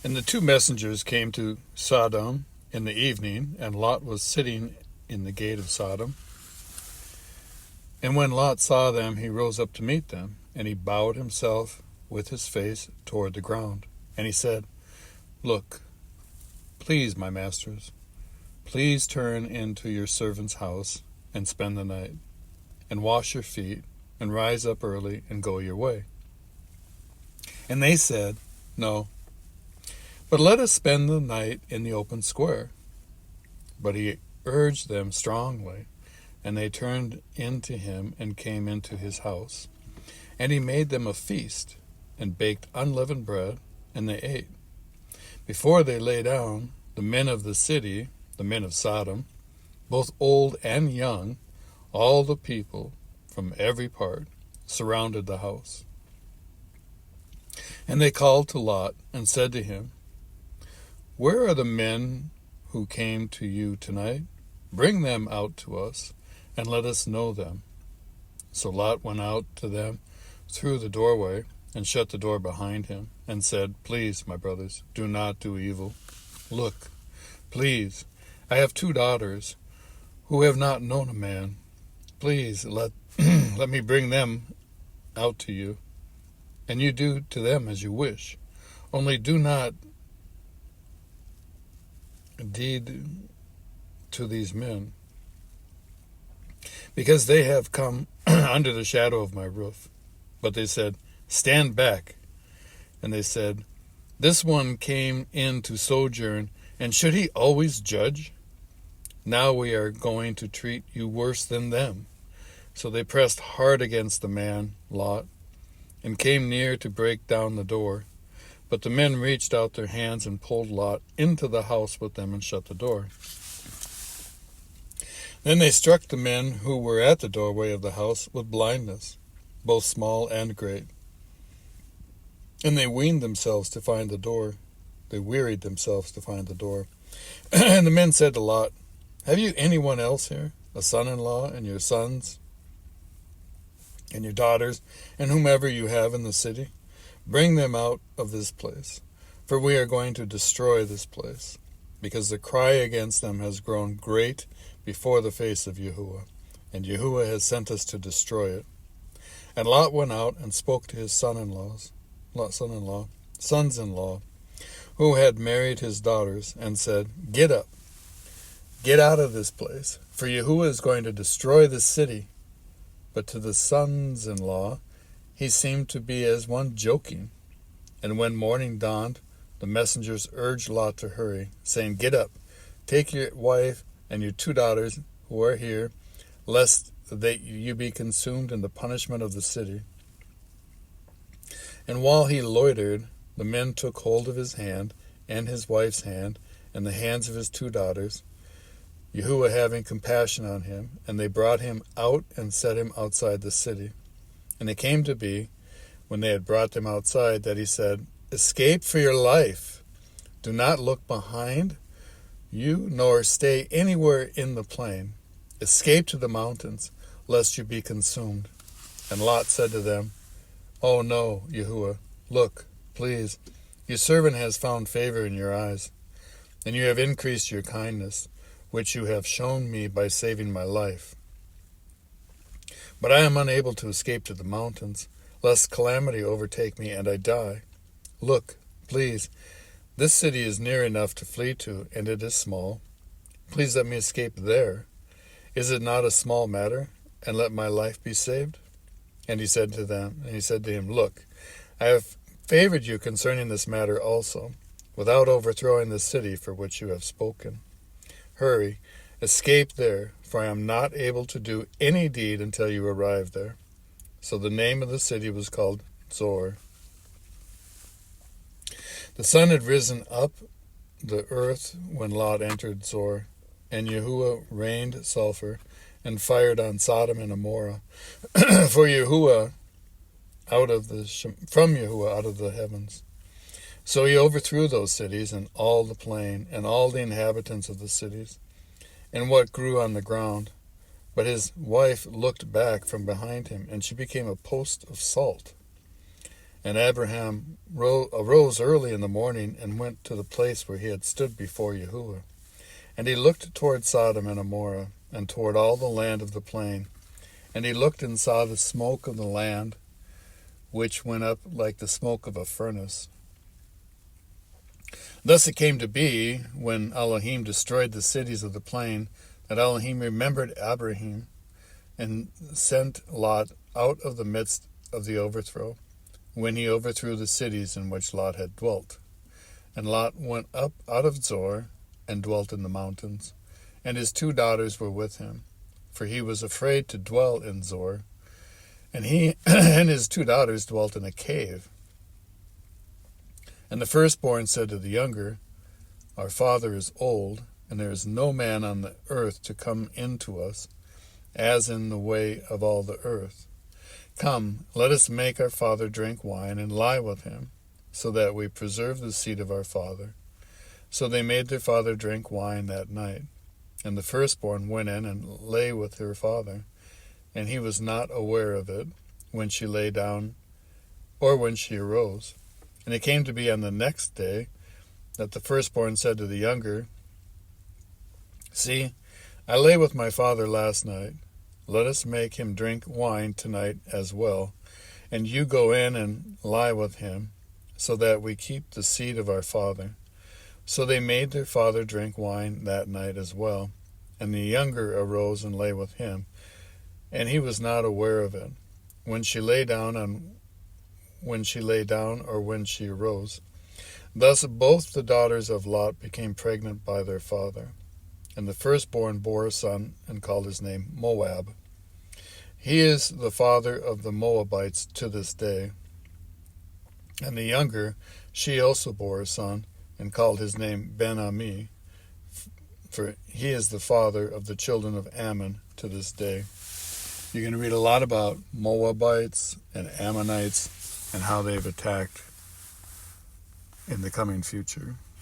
And the two messengers came to Sodom in the evening, and Lot was sitting in the gate of Sodom. And when Lot saw them, he rose up to meet them, and he bowed himself with his face toward the ground. And he said, "Look, please, my masters, please turn into your servant's house and spend the night, and wash your feet, and rise up early and go your way." And they said, "No, but let us spend the night in the open square." But he urged them strongly, and they turned into him and came into his house. And he made them a feast, and baked unleavened bread, and they ate. Before they lay down, the men of the city, the men of Sodom, both old and young, all the people from every part, surrounded the house. And they called to Lot and said to him, "Where are the men who came to you tonight? Bring them out to us, and let us know them." So Lot went out to them through the doorway, and shut the door behind him, and said, "Please, my brothers, do not do evil. Look, please, I have 2 daughters who have not known a man. Please let me bring them out to you, and you do to them as you wish. Only do not deed to these men, because they have come under the shadow of my roof." But they said, "Stand back." And they said, "This one came in to sojourn, and should he always judge? Now we are going to treat you worse than them." So they pressed hard against the man, Lot, and came near to break down the door. But the men reached out their hands and pulled Lot into the house with them and shut the door. Then they struck the men who were at the doorway of the house with blindness, both small and great. And they weaned themselves to find the door. They wearied themselves to find the door. And the men said to Lot, "Have you anyone else here, a son-in-law, and your sons, and your daughters, and whomever you have in the city? Bring them out of this place, for we are going to destroy this place, because the cry against them has grown great before the face of Yahuah, and Yahuah has sent us to destroy it." And Lot went out and spoke to his sons-in-law, who had married his daughters, and said, "Get up, get out of this place, for Yahuah is going to destroy this city." But to the sons-in-law he seemed to be as one joking. And when morning dawned, the messengers urged Lot to hurry, saying, "Get up, take your wife and your 2 daughters who are here, lest you be consumed in the punishment of the city." And while he loitered, the men took hold of his hand and his wife's hand and the hands of his 2 daughters, Yahuah having compassion on him, and they brought him out and set him outside the city. And it came to be, when they had brought them outside, that he said, "Escape for your life. Do not look behind you, nor stay anywhere in the plain. Escape to the mountains, lest you be consumed." And Lot said to them, "Oh no, Yahuah, look, please, your servant has found favor in your eyes, and you have increased your kindness, which you have shown me by saving my life. But I am unable to escape to the mountains, lest calamity overtake me and I die. Look, please, this city is near enough to flee to, and it is small. Please let me escape there. Is it not a small matter? And let my life be saved?" And he said to him, "Look, I have favored you concerning this matter also, without overthrowing the city for which you have spoken. Hurry, escape there, for I am not able to do any deed until you arrive there." So the name of the city was called Zoar. The sun had risen up the earth when Lot entered Zoar, and Yahuah rained sulfur and fired on Sodom and Gomorrah, from Yahuah out of the heavens. So he overthrew those cities and all the plain and all the inhabitants of the cities and what grew on the ground. But his wife looked back from behind him, and she became a post of salt. And Abraham arose early in the morning and went to the place where he had stood before Yahuah. And he looked toward Sodom and Gomorrah, and toward all the land of the plain. And he looked and saw the smoke of the land, which went up like the smoke of a furnace. Thus it came to be, when Elohim destroyed the cities of the plain, that Elohim remembered Abraham, and sent Lot out of the midst of the overthrow, when he overthrew the cities in which Lot had dwelt. And Lot went up out of Zoar, and dwelt in the mountains, and his 2 daughters were with him, for he was afraid to dwell in Zoar, and he and his 2 daughters dwelt in a cave. And the firstborn said to the younger, Our father is old, and there is no man on the earth to come in to us, as in the way of all the earth. Come, let us make our father drink wine, and lie with him, so that we preserve the seed of our father. So they made their father drink wine that night. And the firstborn went in and lay with her father, and he was not aware of it when she lay down or when she arose. And it came to be on the next day that the firstborn said to the younger, See, I lay with my father last night. Let us make him drink wine tonight as well, and you go in and lie with him, so that we keep the seed of our father. So they made their father drink wine that night as well, and the younger arose and lay with him, and he was not aware of it, when she lay down or when she arose. Thus both the daughters of Lot became pregnant by their father. And the firstborn bore a son, and called his name Moab. He is the father of the Moabites to this day. And the younger, she also bore a son, and called his name Ben-Ami, for he is the father of the children of Ammon to this day. You're going to read a lot about Moabites and Ammonites and how they've attacked in the coming future.